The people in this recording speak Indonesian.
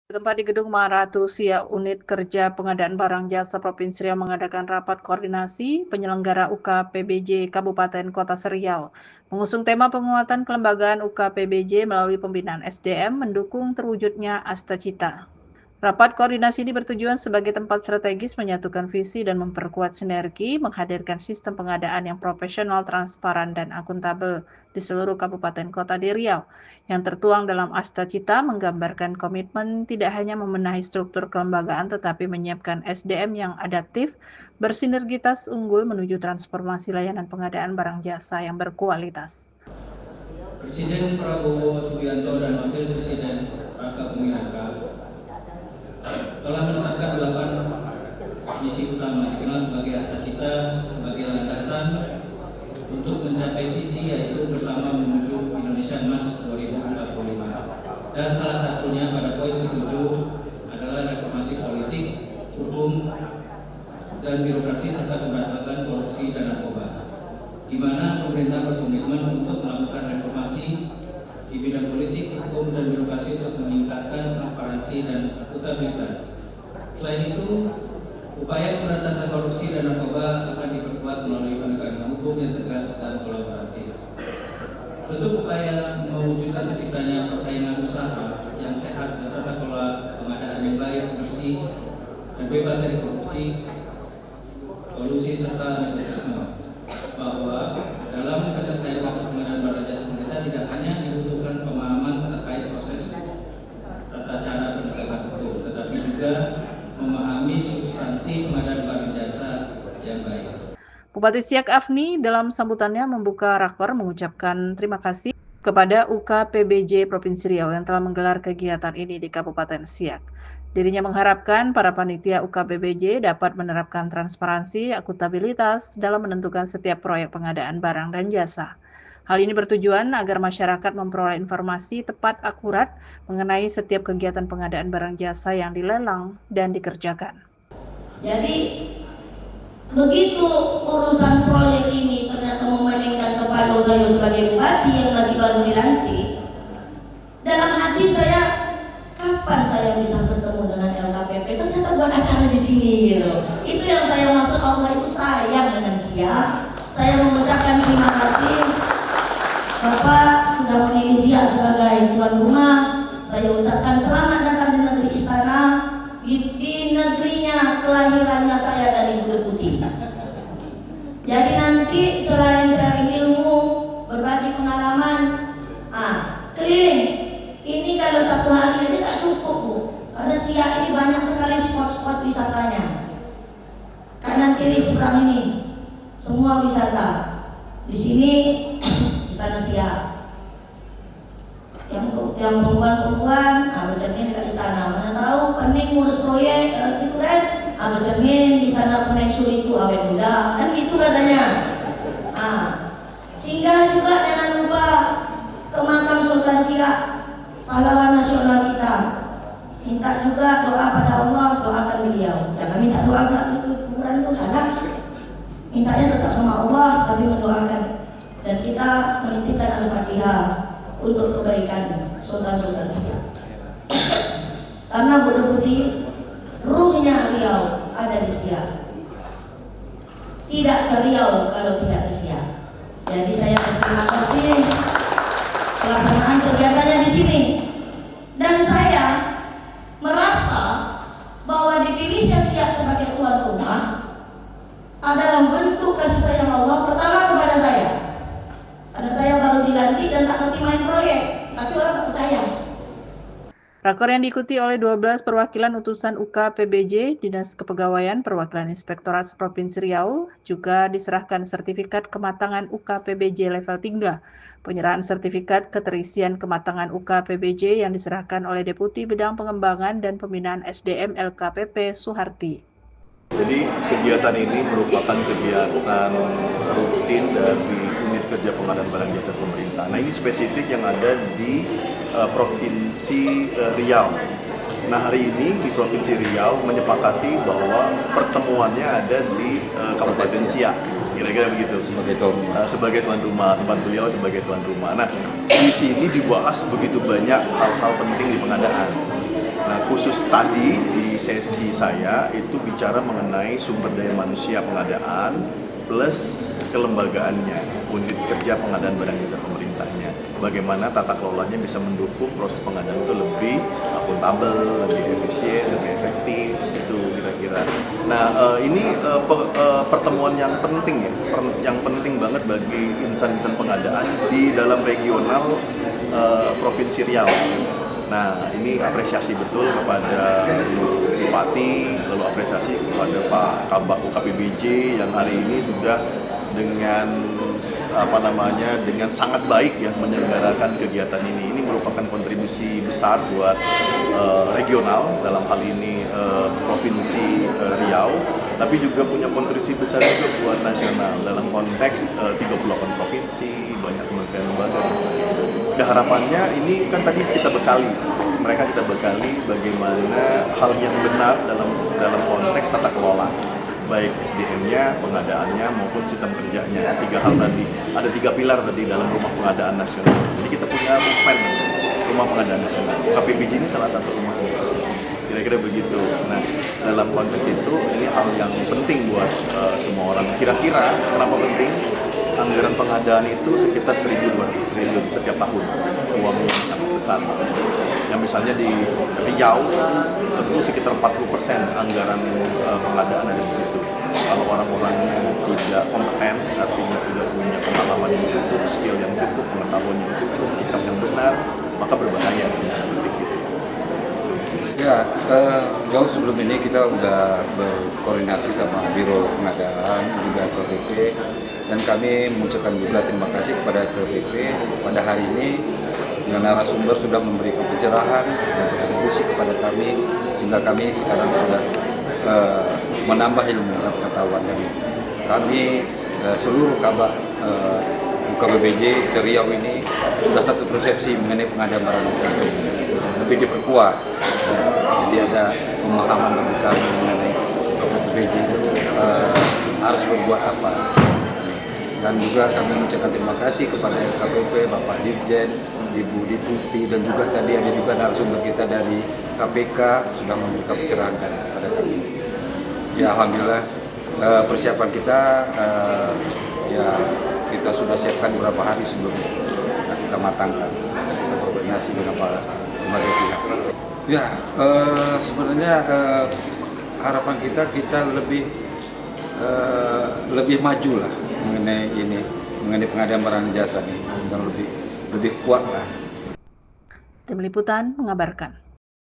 Tempat di Gedung Maharatu Siak Unit Kerja Pengadaan Barang Jasa Provinsi Riau mengadakan rapat koordinasi penyelenggara UKPBJ Kabupaten Kota Seriau. Mengusung tema penguatan kelembagaan UKPBJ melalui pembinaan SDM mendukung terwujudnya Asta Cita. Rapat koordinasi ini bertujuan sebagai tempat strategis menyatukan visi dan memperkuat sinergi, menghadirkan sistem pengadaan yang profesional, transparan, dan akuntabel di seluruh kabupaten kota di Riau. Yang tertuang dalam Asta Cita menggambarkan komitmen tidak hanya membenahi struktur kelembagaan, tetapi menyiapkan SDM yang adaptif, bersinergitas unggul menuju transformasi layanan pengadaan barang jasa yang berkualitas. Presiden Prabowo Subianto dan Wakil Presiden Raka Bumi Raka telah menetapkan 8 misi utama dikenal sebagai Asta Cita sebagai landasan untuk mencapai visi, yaitu bersama menuju Indonesia Emas 2045. Dan salah satunya pada poin ke-7 adalah reformasi politik, hukum, dan birokrasi serta pemberantasan korupsi dan narkoba, di mana pemerintah berkomitmen untuk melakukan reformasi di bidang politik, hukum, dan birokrasi untuk meningkatkan transparansi dan akuntabilitas. Selain itu, upaya pemberantasan korupsi dan narkoba akan diperkuat melalui penegakan hukum yang tegas dan kolaboratif. Untuk upaya mewujudkan terciptanya persaingan usaha yang sehat dan tata kelola pengadaan yang baik, bersih, dan bebas dari korupsi, kolusi, serta nepotisme, bahwa dalam penyelesaian proses pengadaan barang jasa pemerintah tidak hanya dibutuhkan pemahaman terkait proses tata cara penegakan hukum, tetapi juga memahami substansi pengadaan barang jasa yang baik. Bupati Siak Afni dalam sambutannya membuka rakor mengucapkan terima kasih kepada UKPBJ Provinsi Riau yang telah menggelar kegiatan ini di Kabupaten Siak. Dirinya mengharapkan para panitia UKPBJ dapat menerapkan transparansi, akuntabilitas dalam menentukan setiap proyek pengadaan barang dan jasa. Hal ini bertujuan agar masyarakat memperoleh informasi tepat akurat mengenai setiap kegiatan pengadaan barang jasa yang dilelang dan dikerjakan. Jadi begitu urusan proyek ini ternyata memeningkan kepala saya sebagai bupati yang masih baru dilantik, dalam hati saya, kapan saya bisa bertemu dengan LKPP? Ternyata buat acara di sini gitu. Itu yang saya maksud, Allah itu sayang dengan Siak. Saya mengucapkan terima kasih. Bapak sudah memilih Siak sebagai tuan rumah. Saya ucapkan selamat datang di negeri istana, di negerinya kelahirannya saya dari Bulu Putih. Jadi nanti selain sharing ilmu, berbagi pengalaman, keliling. Ini kalau satu hari aja tak cukup, Bu. Karena Siak ini banyak sekali spot-spot wisatanya. Kanan kiri seberang ini, semua wisata. Di sini Istana Siak. Yang perempuan-perempuan bercermin dekat istana. Mana tahu pening ngurus proyek gitu kan, bercermin di istana Peneksur itu awet muda kan gitu katanya. Singgah juga jangan lupa ke makam Sultan Siak, pahlawan nasional kita. Minta juga doa pada Allah, doakan beliau. Jangan minta doa pada kuburan itu, karena mintanya tetap sama Allah, tapi mendoakan. Dan kita menitipkan Al-Fatihah untuk kebaikan Sultan-Sultan Siak. Karena Bulu Putih, ruhnya Riau ada di Siak. Tidak ke Riau kalau tidak ke Siak. Jadi saya berterima kasih pelaksanaan kegiatannya di sini. Dan saya merasa bahwa dipilihnya Siak sebagai tuan rumah adalah bentuk kasih sayang Allah pertama kepada saya. Karena saya baru dilantik dan tak ngerti main proyek, tapi orang tak percaya. Rakor yang diikuti oleh 12 perwakilan utusan UKPBJ, Dinas Kepegawaian, Perwakilan Inspektorat Provinsi Riau, juga diserahkan sertifikat kematangan UKPBJ level 3. Penyerahan sertifikat keterisian kematangan UKPBJ yang diserahkan oleh Deputi Bidang Pengembangan dan Pembinaan SDM LKPP Suharti. Jadi kegiatan ini merupakan kegiatan rutin dari Unit Kerja Pengadaan Barang Jasa Pemerintah. Nah, ini spesifik yang ada di Provinsi Riau. Nah, hari ini di Provinsi Riau menyepakati bahwa pertemuannya ada di Kabupaten Siak, kira-kira begitu. Sebagai tuan rumah, tempat beliau sebagai tuan rumah. Nah, di sini dibahas begitu banyak hal-hal penting di pengadaan. Nah, khusus tadi di sesi saya itu bicara mengenai sumber daya manusia pengadaan plus kelembagaannya, unit kerja pengadaan barang jasa pemerintahnya. Bagaimana tata kelolanya bisa mendukung proses pengadaan itu lebih akuntabel, lebih efisien, lebih efektif, itu kira-kira. Nah, ini pertemuan yang penting ya, yang penting banget bagi insan-insan pengadaan di dalam regional Provinsi Riau. Nah, ini apresiasi betul kepada Bu Bupati, lalu apresiasi kepada Pak Kabak UKPBJ yang hari ini sudah dengan dengan sangat baik ya menyelenggarakan kegiatan ini. Ini merupakan kontribusi besar buat regional, dalam hal ini Provinsi Riau, tapi juga punya kontribusi besar juga buat nasional dalam konteks 38 provinsi, banyak kementerian lembaga. Nah, harapannya ini kan tadi kita bekali bagaimana hal yang benar dalam konteks tata kelola, baik SDM-nya, pengadaannya maupun sistem kerjanya. 3 hal tadi, ada 3 pilar tadi dalam rumah pengadaan nasional. Jadi kita punya movement rumah pengadaan nasional. KPBJ ini salah satu rumahnya. Kira-kira begitu. Nah, dalam konteks itu ini hal yang penting buat semua orang. Kira-kira kenapa penting? Anggaran pengadaan itu sekitar 1.200 triliun setiap tahun, uang yang sangat besar. Yang misalnya di Riau tentu sekitar 40% anggaran pengadaan ada di situ. Kalau orang-orangnya tidak kompeten, artinya tidak punya pengalaman yang cukup, skill yang cukup, pengetahuan yang cukup, sikap yang benar, maka berbahaya. Ya, jauh sebelum ini kita sudah berkoordinasi sama Biro Pengadaan, juga KPP, dan kami mengucapkan juga terima kasih kepada KPP pada hari ini dengan narasumber sudah memberikan pencerahan dan kontribusi kepada kami, sehingga kami sekarang sudah menambah ilmu dan pengetahuan kami seluruh kabak UKPBJ Seriau ini sudah satu persepsi mengenai pengadaan barang jasa lebih diperkuat. Jadi ada pemahaman bagi kami mengenai UKPBJ itu harus berbuat apa. Dan juga kami mengucapkan terima kasih kepada SKPP, Bapak Dirjen, Ibu Deputi, dan juga tadi ada juga narasumber kita dari KPK sudah memberikan pencerahan kepada kami. Ya, alhamdulillah persiapan kita ya kita sudah siapkan beberapa hari sebelumnya. Nah, kita matangkan, kita koordinasi dengan para berbagai pihak. Ya, sebenarnya harapan kita lebih maju lah mengenai pengadaan barang jasa ini, dan lebih kuat lah. Tim Liputan mengabarkan.